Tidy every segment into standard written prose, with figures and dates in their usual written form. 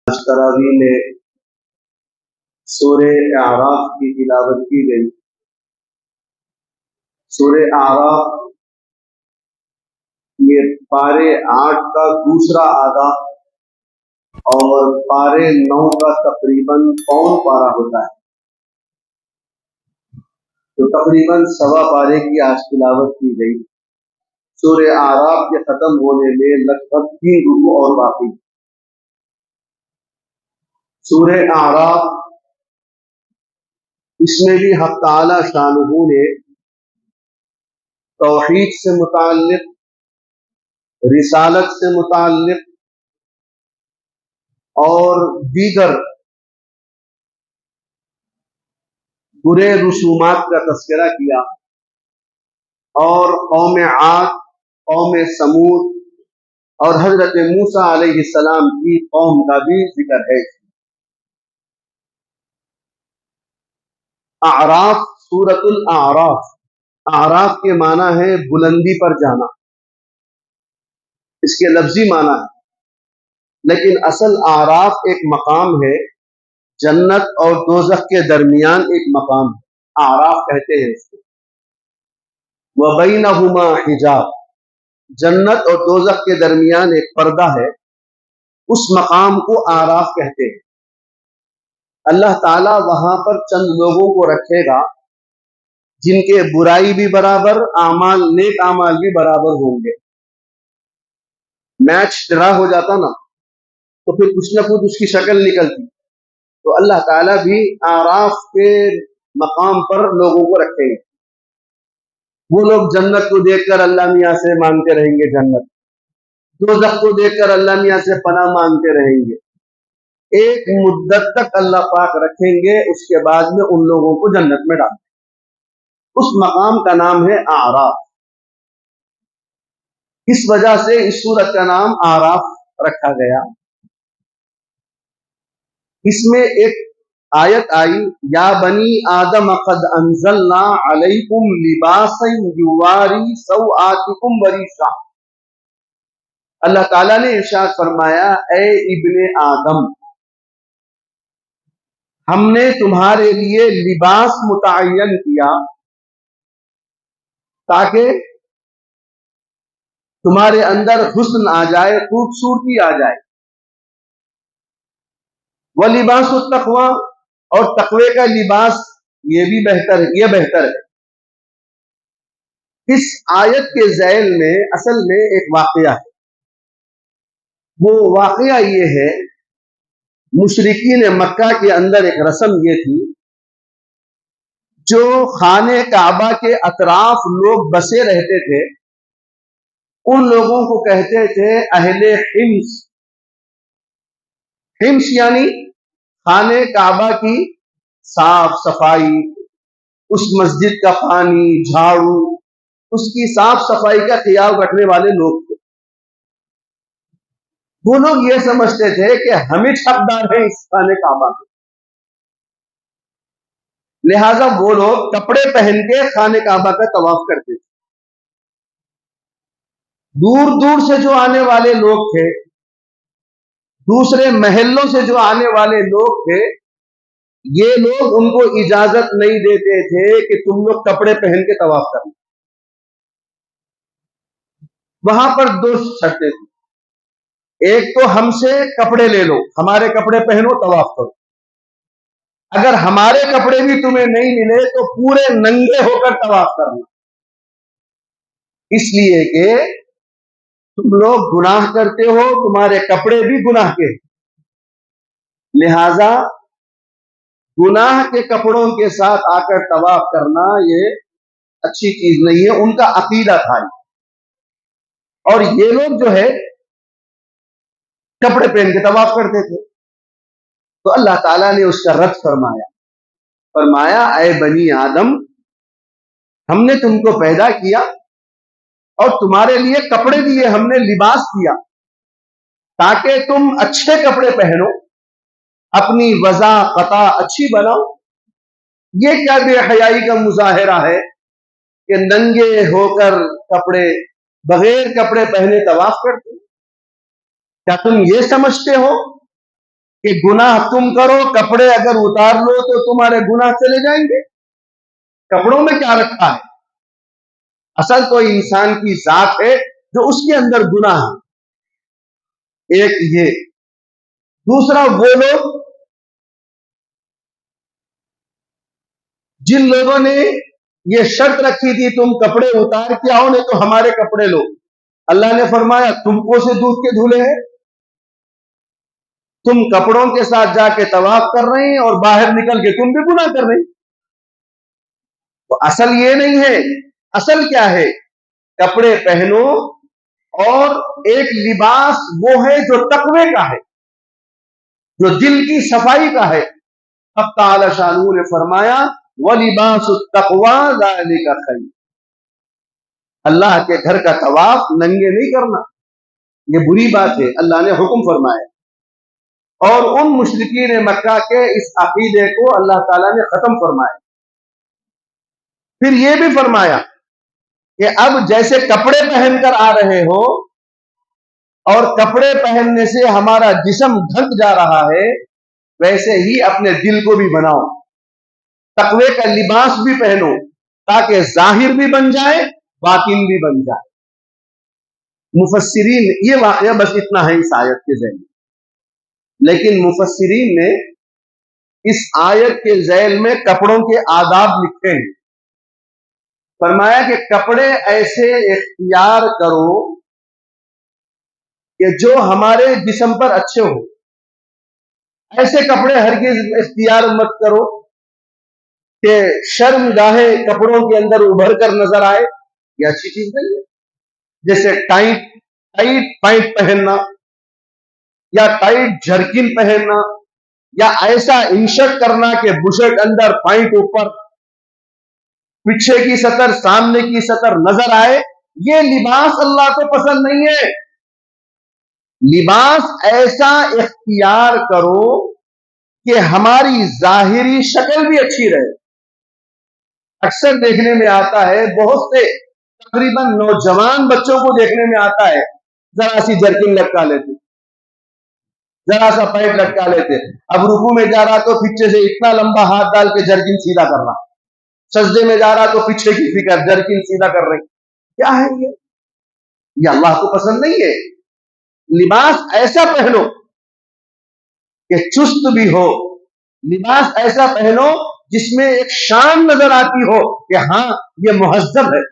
آج تراویح میں سورہ اعراف کی تلاوت کی گئی۔ سورہ اعراف یہ پارے 8 کا دوسرا آدھا اور پارے 9 کا تقریباً پون پارہ ہوتا ہے، تو تقریباً سوا پارے کی آج تلاوت کی گئی۔ سورہ اعراف کے ختم ہونے میں لگ بھگ 3 رکوع اور باقی۔ سورہ اعراف اس میں بھی حق تعالی شانہ نے توحید سے متعلق، رسالت سے متعلق اور دیگر برے رسومات کا تذکرہ کیا، اور قوم عاد، قوم سمود اور حضرت موسیٰ علیہ السلام کی قوم کا بھی ذکر ہے۔ اعراف، سورۃ الاعراف، اعراف کے معنی ہے بلندی پر جانا، اس کے لفظی معنی ہے، لیکن اصل اعراف ایک مقام ہے، جنت اور دوزخ کے درمیان ایک مقام ہے، اعراف کہتے ہیں اس کو۔ وَبَيْنَهُمَا حجاب، جنت اور دوزخ کے درمیان ایک پردہ ہے، اس مقام کو اعراف کہتے ہیں۔ اللہ تعالیٰ وہاں پر چند لوگوں کو رکھے گا جن کے برائی بھی برابر، اعمال، نیک اعمال بھی برابر ہوں گے۔ میچ ڈرا ہو جاتا نا تو پھر کچھ نہ کچھ اس کی شکل نکلتی، تو اللہ تعالیٰ بھی اعراف کے مقام پر لوگوں کو رکھیں گے۔ وہ لوگ جنت کو دیکھ کر اللہ میاں سے مانگتے رہیں گے جنت، دوزخ کو دیکھ کر اللہ میاں سے پناہ مانگتے رہیں گے۔ ایک مدت تک اللہ پاک رکھیں گے، اس کے بعد میں ان لوگوں کو جنت میں ڈالیں گے۔ اس مقام کا نام ہے اعراف۔ اس وجہ سے اس سورت کا نام اعراف رکھا گیا۔ اس میں ایک آیت آئی، یا بنی آدم قد انزلنا علیکم لباسا یواری سوآتکم ورشا۔ اللہ تعالیٰ نے ارشاد فرمایا، اے ابن آدم، ہم نے تمہارے لیے لباس متعین کیا تاکہ تمہارے اندر حسن آ جائے، خوبصورتی آ جائے۔ وَلِبَاسُ التَّقْوَىٰ، اور تقوی کا لباس یہ بھی بہتر ہے، یہ بہتر ہے۔ اس آیت کے ذیل میں اصل میں ایک واقعہ ہے۔ وہ واقعہ یہ ہے، مشرکین مکہ کے اندر ایک رسم یہ تھی، جو خانہ کعبہ کے اطراف لوگ بسے رہتے تھے، ان لوگوں کو کہتے تھے اہل حمص۔ حمص یعنی خانہ کعبہ کی صاف صفائی، اس مسجد کا پانی، جھاڑو، اس کی صاف صفائی کا خیال رکھنے والے لوگ تھے۔ وہ لوگ یہ سمجھتے تھے کہ ہم ہی حقدار ہیں اس خانہ کعبہ کے، لہذا وہ لوگ کپڑے پہن کے خانہ کعبہ کا طواف کرتے تھے۔ دور دور سے جو آنے والے لوگ تھے، دوسرے محلوں سے جو آنے والے لوگ تھے، یہ لوگ ان کو اجازت نہیں دیتے تھے کہ تم لوگ کپڑے پہن کے طواف کرو۔ وہاں پر دو شرطیں تھیں، ایک تو ہم سے کپڑے لے لو، ہمارے کپڑے پہنو، طواف کرو۔ اگر ہمارے کپڑے بھی تمہیں نہیں ملے تو پورے ننگے ہو کر طواف کرنا، اس لیے کہ تم لوگ گناہ کرتے ہو، تمہارے کپڑے بھی گناہ کے، لہذا گناہ کے کپڑوں کے ساتھ آ کر طواف کرنا یہ اچھی چیز نہیں ہے۔ ان کا عقیدہ تھا، اور یہ لوگ جو ہے کپڑے پہن کے طواف کرتے تھے۔ تو اللہ تعالیٰ نے اس کا رد فرمایا اے بنی آدم، ہم نے تم کو پیدا کیا اور تمہارے لیے کپڑے دیے، ہم نے لباس دیا تاکہ تم اچھے کپڑے پہنو، اپنی وضع قطع اچھی بناؤ۔ یہ کیا بے حیائی کا مظاہرہ ہے کہ ننگے ہو کر کپڑے، بغیر کپڑے پہنے طواف کرتے؟ کیا تم یہ سمجھتے ہو کہ گناہ تم کرو، کپڑے اگر اتار لو تو تمہارے گناہ چلے جائیں گے؟ کپڑوں میں کیا رکھا ہے؟ اصل تو انسان کی ذات ہے جو اس کے اندر گناہ ہے، ایک یہ۔ دوسرا، وہ لوگ جن لوگوں نے یہ شرط رکھی تھی تم کپڑے اتار کے آؤ نہیں تو ہمارے کپڑے لو، اللہ نے فرمایا تم کو سے دودھ کے دھلے ہیں، تم کپڑوں کے ساتھ جا کے طواف کر رہے ہیں اور باہر نکل کے تم بھی گناہ کر رہے ہیں۔ تو اصل یہ نہیں ہے، اصل کیا ہے؟ کپڑے پہنو، اور ایک لباس وہ ہے جو تقوی کا ہے، جو دل کی صفائی کا ہے۔ اب تعالی شانہ نے فرمایا وَلِبَاسُ التَّقْوَىٰ ذَلِكَ خَيْرٌ۔ اللہ کے گھر کا طواف ننگے نہیں کرنا، یہ بری بات ہے، اللہ نے حکم فرمایا۔ اور ان مشرکین مکہ کے اس عقیدے کو اللہ تعالیٰ نے ختم فرمایا۔ پھر یہ بھی فرمایا کہ اب جیسے کپڑے پہن کر آ رہے ہو اور کپڑے پہننے سے ہمارا جسم ڈھک جا رہا ہے، ویسے ہی اپنے دل کو بھی بناؤ، تقوی کا لباس بھی پہنو، تاکہ ظاہر بھی بن جائے باطن بھی بن جائے۔ مفسرین، یہ واقعہ بس اتنا ہے اس آیت کے ذیل میں، لیکن مفسرین نے اس آیت کے ذیل میں کپڑوں کے آداب لکھے ہیں۔ فرمایا کہ کپڑے ایسے اختیار کرو کہ جو ہمارے جسم پر اچھے ہوں، ایسے کپڑے ہرگز اختیار مت کرو کہ شرم گاہے کپڑوں کے اندر ابھر کر نظر آئے، یہ اچھی چیز نہیں ہے۔ جیسے ٹائٹ پینٹ پہننا، یا ٹائٹ جرکن پہننا، یا ایسا انشرٹ کرنا کہ بشرٹ اندر پینٹ اوپر، پیچھے کی سطر سامنے کی سطر نظر آئے، یہ لباس اللہ کو پسند نہیں ہے۔ لباس ایسا اختیار کرو کہ ہماری ظاہری شکل بھی اچھی رہے۔ اکثر دیکھنے میں آتا ہے، بہت سے تقریباً نوجوان بچوں کو دیکھنے میں آتا ہے، ذرا سی جرکن لٹکا لیتے، ذرا سا پینٹ لٹکا لیتے، اب رکوع میں جا رہا تو پیچھے سے اتنا لمبا ہاتھ ڈال کے جرکن سیدھا کر رہا، سجدے میں جا رہا تو پیچھے کی فکر، جرکن سیدھا کر رہی۔ کیا ہے یہ اللہ کو پسند نہیں ہے۔ لباس ایسا پہنو کہ چست بھی ہو، لباس ایسا پہنو جس میں ایک شان نظر آتی ہو کہ ہاں یہ مہذب ہے۔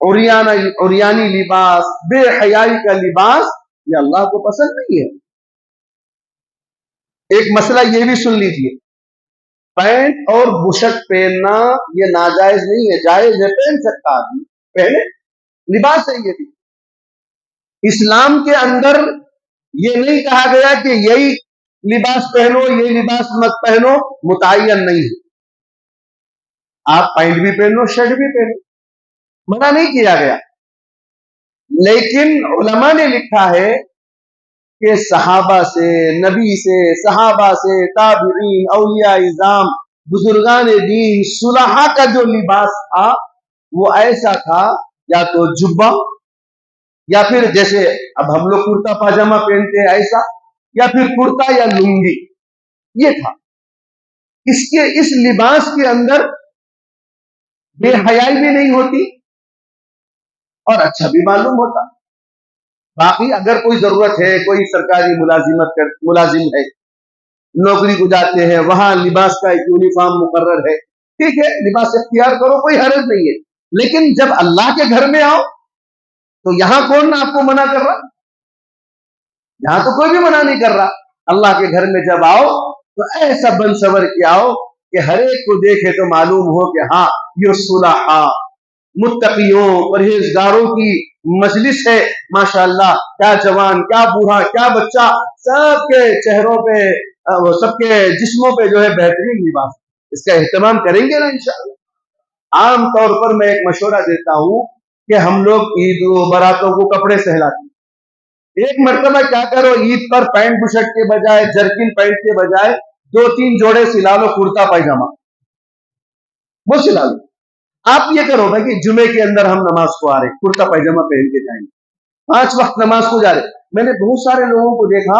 عریانی لباس، بے حیائی کا لباس، یہ اللہ کو پسند نہیں ہے۔ ایک مسئلہ یہ بھی سن لیجئے، پینٹ اور بشرٹ پہننا یہ ناجائز نہیں ہے، جائز ہے، پہن سکتا آدمی، پہنے، لباس ہے یہ بھی۔ اسلام کے اندر یہ نہیں کہا گیا کہ یہی لباس پہنو، یہ لباس مت پہنو، متعین نہیں ہے۔ آپ پینٹ بھی پہنو، شرٹ بھی پہنو، منع نہیں کیا گیا۔ لیکن علماء نے لکھا ہے کہ صحابہ سے، نبی سے، صحابہ سے، تابعین، اولیاء اعظام، بزرگان دین، صلحاء کا جو لباس تھا وہ ایسا تھا، یا تو جبہ، یا پھر جیسے اب ہم لوگ کرتا پاجامہ پہنتے ہیں ایسا، یا پھر کرتا یا لنگی، یہ تھا۔ اس لباس کے اندر بے حیائی بھی نہیں ہوتی اور اچھا بھی معلوم ہوتا۔ باقی اگر کوئی ضرورت ہے، کوئی سرکاری ملازم ہے، نوکری کو جاتے ہیں، وہاں لباس کا ایک یونیفارم مقرر ہے، ٹھیک ہے، لباس اختیار کرو، کوئی حرج نہیں ہے۔ لیکن جب اللہ کے گھر میں آؤ تو یہاں کون آپ کو منع کر رہا؟ یہاں تو کوئی بھی منع نہیں کر رہا۔ اللہ کے گھر میں جب آؤ تو ایسا بن سور کے آؤ کہ ہر ایک کو دیکھے تو معلوم ہو کہ ہاں یہ صلحاء، متقیوں، پرہیزگاروں کی مجلس ہے۔ ماشاءاللہ، کیا جوان، کیا بوڑھا، کیا بچہ، سب کے چہروں پہ، سب کے جسموں پہ جو ہے بہترین لباس، اس کا اہتمام کریں گے نا انشاءاللہ۔ عام طور پر میں ایک مشورہ دیتا ہوں کہ ہم لوگ عید و براتوں کو کپڑے سہلاتے ہیں، ایک مرتبہ کیا کرو، عید پر پینٹ بشرٹ کے بجائے، جرکن پینٹ کے بجائے 2-3 جوڑے سلا لو کرتا پائجامہ، وہ سلا لو۔ آپ یہ کرو بھائی کہ جمعے کے اندر ہم نماز کو آ رہے، کرتا پائجامہ پہن کے جائیں گے، 5 وقت نماز کو جا رہے۔ میں نے بہت سارے لوگوں کو دیکھا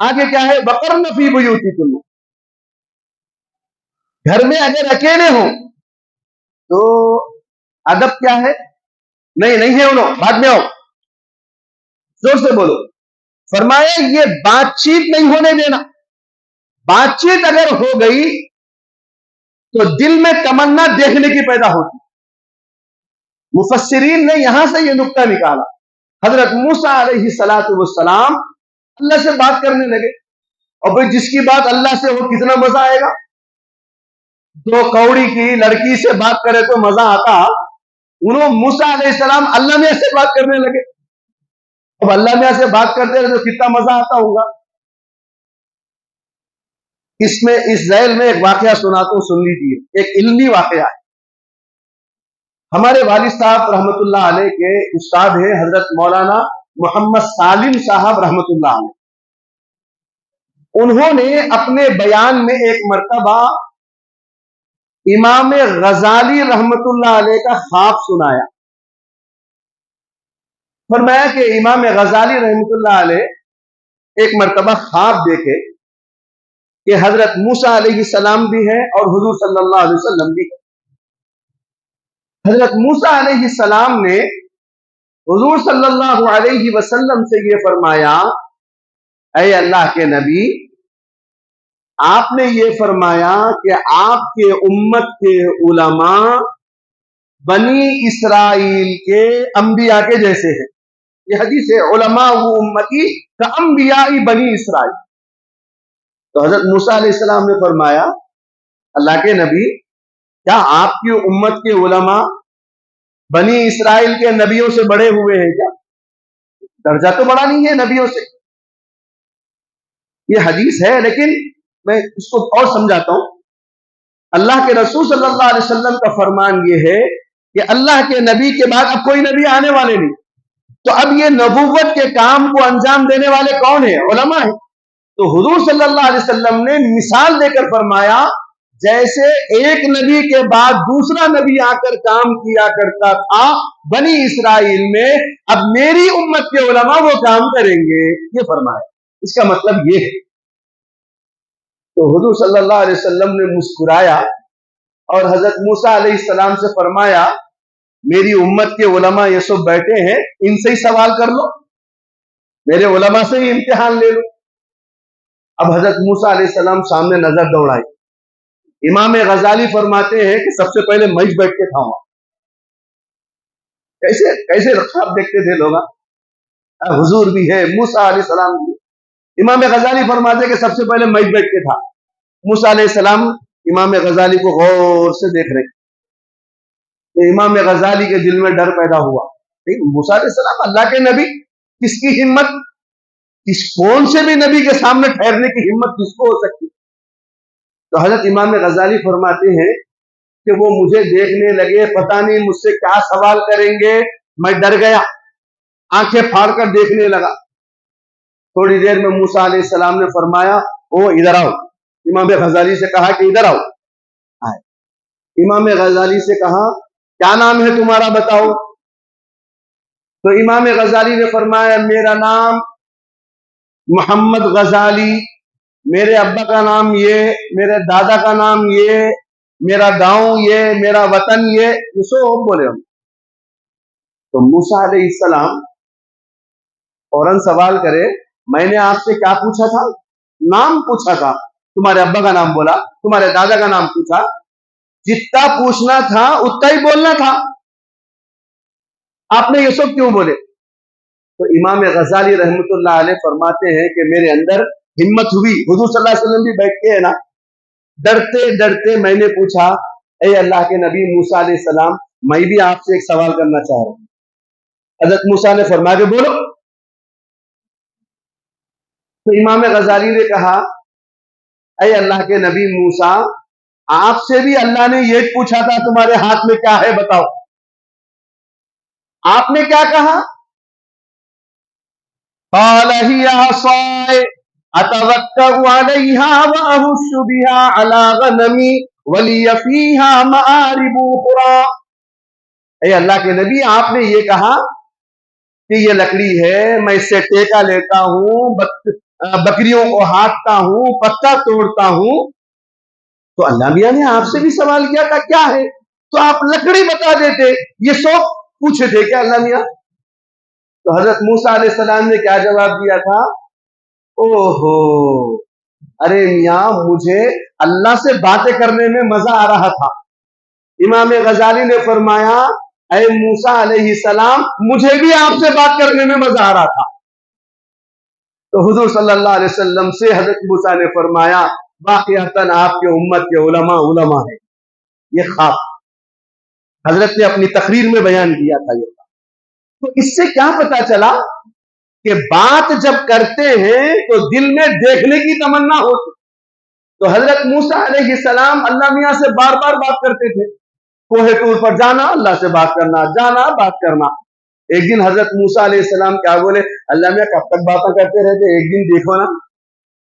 آگے کیا ہے؟ وقرن فی بیوتکن، گھر میں اگر اکیلے ہوں تو ادب کیا ہے؟ نہیں ہے انہوں، بعد میں آؤ، زور سے بولو۔ فرمایا یہ بات چیت نہیں ہونے دینا، بات چیت اگر ہو گئی تو دل میں تمنا دیکھنے کی پیدا ہوتی۔ مفسرین نے یہاں سے یہ نقطہ نکالا، حضرت موسیٰ علیہ السلام اللہ سے بات کرنے لگے، اور بھئی جس کی بات اللہ سے ہو کتنا مزہ آئے گا؟ دو کوڑی کی لڑکی سے بات کرے تو مزہ آتا، انہوں موسیٰ علیہ السلام اللہ میں سے بات کرنے لگے، اب اللہ میں سے بات کرتے رہے تو کتنا مزہ آتا ہوگا۔ اس میں اس ذیل میں ایک واقعہ سناتا ہوں، سن لیجیے، ایک علمی واقعہ ہے۔ ہمارے والد صاحب رحمت اللہ علیہ کے استاد ہیں حضرت مولانا محمد سالم صاحب رحمت اللہ علیہ، انہوں نے اپنے بیان میں ایک مرتبہ امام غزالی رحمت اللہ علیہ کا خواب سنایا۔ فرمایا کہ امام غزالی رحمت اللہ علیہ ایک مرتبہ خواب دیکھے کہ حضرت موسیٰ علیہ السلام بھی ہیں اور حضور صلی اللہ علیہ وسلم بھی ہیں۔ حضرت موسیٰ علیہ السلام نے حضور صلی اللہ علیہ وسلم سے یہ فرمایا، اے اللہ کے نبی، آپ نے یہ فرمایا کہ آپ کے امت کے علماء بنی اسرائیل کے انبیاء کے جیسے ہیں۔ یہ حدیث ہے، علماء امتی کا انبیاء بنی اسرائیل۔ تو حضرت موسیٰ علیہ السلام نے فرمایا، اللہ کے نبی، کیا آپ کی امت کے علماء بنی اسرائیل کے نبیوں سے بڑے ہوئے ہیں کیا؟ درجہ تو بڑا نہیں ہے نبیوں سے۔ یہ حدیث ہے، لیکن میں اس کو اور سمجھاتا ہوں۔ اللہ کے رسول صلی اللہ علیہ وسلم کا فرمان یہ ہے کہ اللہ کے نبی کے بعد اب کوئی نبی آنے والے نہیں، تو اب یہ نبوت کے کام کو انجام دینے والے کون ہیں؟ علماء ہیں۔ تو حضور صلی اللہ علیہ وسلم نے مثال دے کر فرمایا، جیسے ایک نبی کے بعد دوسرا نبی آ کر کام کیا کرتا تھا بنی اسرائیل میں، اب میری امت کے علماء وہ کام کریں گے، یہ فرمایا۔ اس کا مطلب یہ ہے۔ تو حضور صلی اللہ علیہ وسلم نے مسکرایا اور حضرت موسیٰ علیہ السلام سے فرمایا، میری امت کے علماء یہ سب بیٹھے ہیں، ان سے ہی سوال کر لو، میرے علماء سے ہی امتحان لے لو۔ اب حضرت موسیٰ علیہ السلام سامنے نظر دوڑائی۔ امام غزالی فرماتے ہیں کہ سب سے پہلے میں بیٹھ کے تھا وہاں۔ کیسے خواب دیکھتے تھے لوگ، حضور بھی ہے، موسیٰ علیہ السلام بھی ہے۔ امام غزالی فرماتے ہیں کہ سب سے پہلے میں بیٹھ کے تھا۔ موسیٰ علیہ السلام امام غزالی کو غور سے دیکھ رہے، تو امام غزالی کے دل میں ڈر پیدا ہوا، موسیٰ علیہ السلام اللہ کے نبی، کس کی ہمت، اس کون سے بھی نبی کے سامنے ٹھہرنے کی ہمت کس کو ہو سکتی؟ تو حضرت امام غزالی فرماتے ہیں کہ وہ مجھے دیکھنے لگے، پتہ نہیں مجھ سے کیا سوال کریں گے، میں ڈر گیا، آنکھیں پھاڑ کر دیکھنے لگا۔ تھوڑی دیر میں موسیٰ علیہ السلام نے فرمایا، او ادھر آؤ۔ امام غزالی سے کہا کہ ادھر آؤ۔ امام غزالی سے کہا، کیا نام ہے تمہارا بتاؤ؟ تو امام غزالی نے فرمایا، میرا نام محمد غزالی، میرے ابا کا نام یہ، میرے دادا کا نام یہ، میرا گاؤں یہ، میرا وطن یہ سب بولے ہم۔ تو موسیٰ علیہ السلام فوراً سوال کرے، میں نے آپ سے کیا پوچھا تھا؟ نام پوچھا تھا، تمہارے ابا کا نام بولا، تمہارے دادا کا نام پوچھا، جتنا پوچھنا تھا اتنا ہی بولنا تھا، آپ نے یہ سب کیوں بولے؟ تو امام غزالی رحمت اللہ علیہ فرماتے ہیں کہ میرے اندر ہمت ہوئی، حضور صلی اللہ علیہ وسلم بھی بیٹھ کے ہے نا، ڈرتے ڈرتے میں نے پوچھا، اے اللہ کے نبی موسیٰ علیہ السلام، میں بھی آپ سے ایک سوال کرنا چاہ رہا ہوں۔ حضرت موسیٰ نے فرمایا کہ بولو۔ تو امام غزالی نے کہا، اے اللہ کے نبی موسیٰ، آپ سے بھی اللہ نے یہ پوچھا تھا تمہارے ہاتھ میں کیا ہے بتاؤ، آپ نے کیا کہا؟ قال هي عصاي اتوكل عليها واهش بها على غنمي ولي فيها مآرب اخرى۔ اے اللہ کے نبی، آپ نے یہ کہا کہ یہ لکڑی ہے، میں اس سے ٹیکا لیتا ہوں بکریوں کو ہانٹتا ہوں، پتا توڑتا ہوں. تو اللہ میاں نے آپ سے بھی سوال کیا تھا کیا ہے، تو آپ لکڑی بتا دیتے. یہ سو پوچھے تھے کیا اللہ میاں؟ تو حضرت موسیٰ علیہ السلام نے کیا جواب دیا تھا؟ او ہو، ارے میاں مجھے اللہ سے باتیں کرنے میں مزہ آ رہا تھا. امام غزالی نے فرمایا اے موسیٰ علیہ السلام مجھے بھی آپ سے بات کرنے میں مزہ آ رہا تھا. تو حضور صلی اللہ علیہ وسلم سے حضرت موسیٰ نے فرمایا واقعتاً آپ کے امت کے علماء ہیں. یہ خواب حضرت نے اپنی تقریر میں بیان کیا تھا. یہ تو اس سے کیا پتا چلا کہ بات جب کرتے ہیں تو دل میں دیکھنے کی تمنا ہوتی. تو حضرت موسیٰ علیہ السلام اللہ میاں سے بار بار بات کرتے تھے. کوہ طور پر جانا، اللہ سے بات کرنا، جانا، بات کرنا. ایک دن حضرت موسیٰ علیہ السلام کیا بولے، اللہ میاں کب تک باتیں کرتے رہتے، ایک دن دیکھو نا،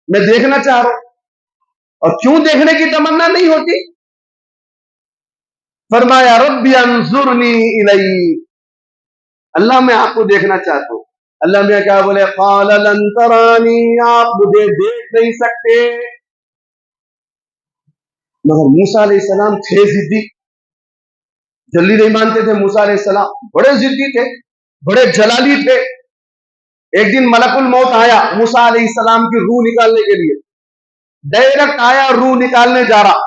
میں دیکھنا چاہ رہا ہوں. اور کیوں دیکھنے کی تمنا نہیں ہوتی؟ فرمایا ربی انظرنی الی، اللہ میں آپ کو دیکھنا چاہتا ہوں. اللہ میاں کیا بولے، قال لن ترانی، آپ مجھے دیکھ نہیں سکتے. مگر موسیٰ علیہ السلام تھے ضدی، جلدی نہیں مانتے تھے. موسیٰ علیہ السلام بڑے ضدی تھے، بڑے جلالی تھے. ایک دن ملک الموت آیا موسیٰ علیہ السلام کی روح نکالنے کے لیے. ڈائریکٹ آیا، روح نکالنے جا رہا.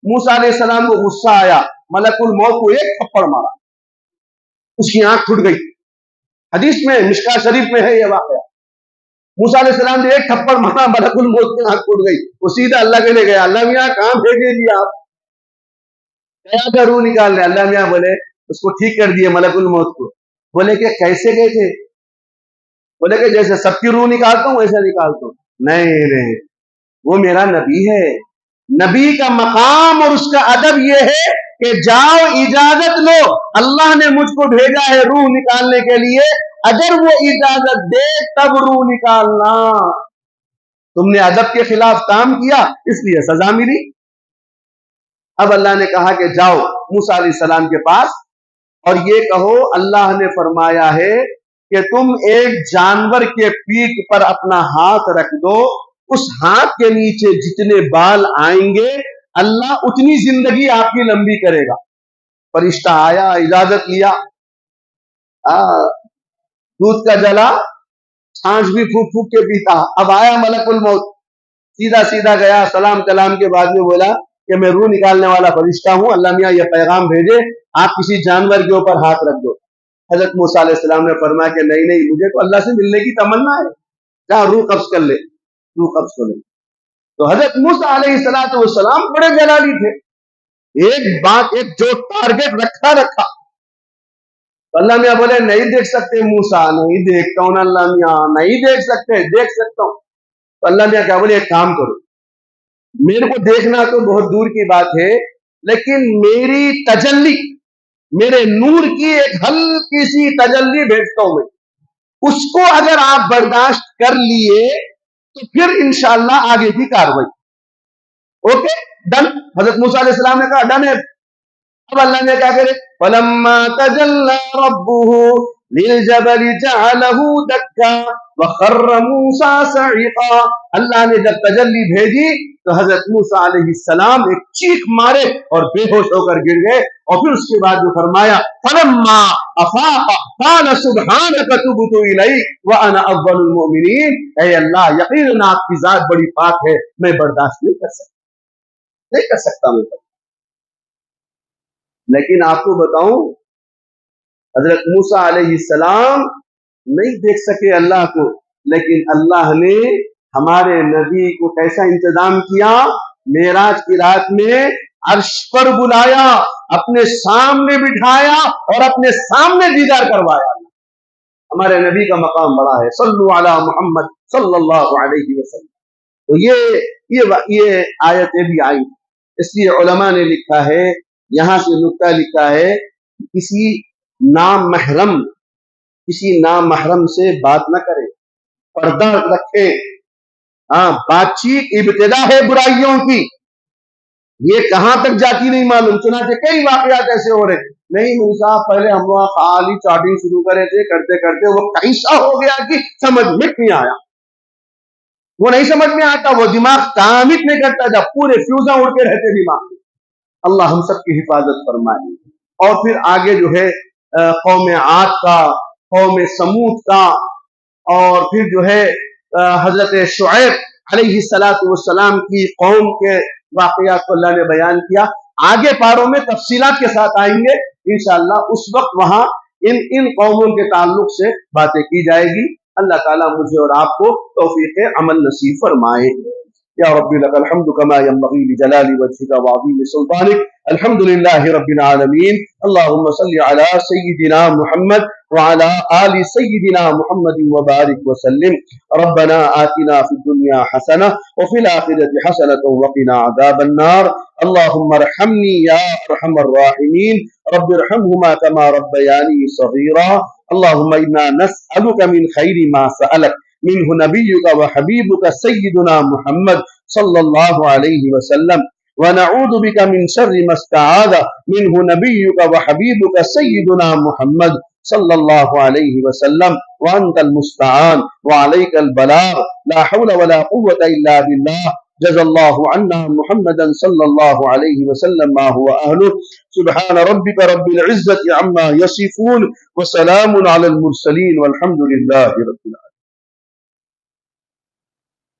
موسیٰ علیہ السلام کو غصہ آیا، ملک الموت کو ایک تھپڑ مارا، اس کی آنکھ پھٹ گئی. حدیث میں مشکاہ شریف میں ہے یہ واقعہ. موسیٰ علیہ السلام نے ایک تھپڑ مارا، ملک الموت کی آنکھ پھٹ گئی. وہ سیدھا اللہ کے لے گیا، اللہ میاں کہاں بھیجے دیا آپ؟ گیا تھا روح نکالنے. اللہ میاں بولے اس کو ٹھیک کر دیے ملک الموت کو. بولے کہ کیسے گئے تھے؟ بولے کہ جیسے سب کی روح نکالتا ہوں ویسے نکالتا ہوں. نہیں، وہ میرا نبی ہے. نبی کا مقام اور اس کا ادب یہ ہے کہ جاؤ اجازت لو، اللہ نے مجھ کو بھیجا ہے روح نکالنے کے لیے، اگر وہ اجازت دے تب روح نکالنا. تم نے ادب کے خلاف کام کیا اس لیے سزا ملی. اب اللہ نے کہا کہ جاؤ موسیٰ علیہ السلام کے پاس اور یہ کہو اللہ نے فرمایا ہے کہ تم ایک جانور کے پیٹھ پر اپنا ہاتھ رکھ دو، اس ہاتھ کے نیچے جتنے بال آئیں گے اللہ اتنی زندگی آپ کی لمبی کرے گا. فرشتہ آیا، اجازت لیا، دودھ کا جلا چھانچ بھی پھوک پھوک کے پیتا. اب آیا ملک الموت، سیدھا گیا، سلام کلام کے بعد میں بولا کہ میں روح نکالنے والا فرشتہ ہوں، اللہ میاں یہ پیغام بھیجے آپ کسی جانور کے اوپر ہاتھ رکھ دو. حضرت موسیٰ علیہ السلام نے فرمایا کہ نہیں، مجھے تو اللہ سے ملنے کی تمنا ہے، جہاں روح قبض کر لے، روح قبض کر لے. تو حضرت موسیٰ علیہ السلام بڑے جلالی تھے. ایک جو ٹارگٹ رکھا. تو اللہ میاں بولے نہیں دیکھ سکتے موسیٰ، نہیں دیکھتا ہوں. اللہ میاں نہیں دیکھ سکتے، دیکھ سکتا ہوں. تو اللہ میاں کیا بولے ایک کام کرو، میرے کو دیکھنا تو بہت دور کی بات ہے، لیکن میری تجلی، میرے نور کی ایک ہلکی سی تجلی بھیجتا ہوں میں، اس کو اگر آپ برداشت کر لیے تو پھر انشاءاللہ آگے کی کاروائی. Okay done. حضرت موسیٰ علیہ السلام نے کہا ڈن ہے. اب اللہ نے کیا کرے، فَلَمَّا تَجَلَّى رَبُّهُ لِلْجَبَلِ جَعَلَهُ دَكًّا وَخَرَّ مُوسَىٰ صَعِقًا. اللہ نے جب تجلی بھیجی تو حضرت موسیٰ علیہ السلام ایک چیخ مارے اور بے ہوش ہو کر گر گئے. اور پھر اس کے بعد جو فرمایا فَلَمَّا أَفَاقَ قَالَ سُبْحَانَكَ تُبْتُ إِلَيْكَ وَأَنَا أَوَّلُ الْمُؤْمِنِينَ. اے اللہ یقیناً آپ کی ذات بڑی پاک ہے، میں برداشت نہیں کر سکتا میں. لیکن آپ کو بتاؤں حضرت موسیٰ علیہ السلام نہیں دیکھ سکے اللہ کو، لیکن اللہ نے ہمارے نبی کو کیسا انتظام کیا، معراج کی رات میں عرش پر بلایا، اپنے سامنے بٹھایا اور اپنے سامنے دیدار کروایا. ہمارے نبی کا مقام بڑا ہے. صلو علی محمد صلی اللہ علیہ وسلم. تو یہ آیتیں بھی آئی، اس لیے علماء نے لکھا ہے، یہاں سے نکتہ لکھا ہے، کسی نامحرم سے بات نہ کرے، پردہ رکھے. بات چیت ابتدا ہے برائیوں کی، یہ کہاں تک جاتی نہیں معلوم. چنانچہ کئی واقعات ایسے ہو رہے. نہیں مولوی صاحب پہلے ہم وہاں خالی چاٹنگ شروع کرے تھے، کرتے کرتے وہ کیسا ہو گیا کہ سمجھ میں نہیں آیا. وہ نہیں سمجھ میں آتا، وہ دماغ کام ہی نہیں کرتا، جب پورے فیوزاں اڑ کے رہتے دماغ میں۔ اللہ ہم سب کی حفاظت فرمائے۔ اور پھر آگے جو ہے قوم عاد کا، قوم سمود کا، اور پھر جو ہے حضرت شعیب علیہ السلام کی قوم کے واقعات کو اللہ نے بیان کیا۔ آگے پاروں میں تفصیلات کے ساتھ آئیں گے انشاءاللہ، اس وقت وہاں ان قوموں کے تعلق سے باتیں کی جائے گی۔ اللہ تعالیٰ مجھے اور آپ کو توفیق عمل نصیب فرمائے۔ یا ربی لک الحمد کما ینبغی لجلال وجهک وعظیم سلطانک، الحمد للہ رب العالمین۔ اللہم صلی علی سیدنا محمد وعلى آل سيدنا محمد وبارك وسلم۔ ربنا آتنا في الدنيا حسنة وفي الآخرة حسنة وقنا عذاب النار۔ اللهم ارحمني يا أرحم الراحمين، رب ارحمهما كما ربياني صغيرا۔ اللهم إنا نسألك من خير ما سألك منه نبيك وحبيبك سيدنا محمد صلى الله عليه وسلم، ونعوذ بك من شر ما استعاذ منه نبيك وحبيبك سيدنا محمد صلى الله عليه وسلم، وأنت المستعان وعليك البلاغ، لا حول ولا قوة إلا بالله۔ جزا الله عنا محمدا صلى الله عليه وسلم ما هو أهله۔ سبحان ربك رب العزة عما يصفون، وسلام على المرسلين، والحمد لله رب العالمين۔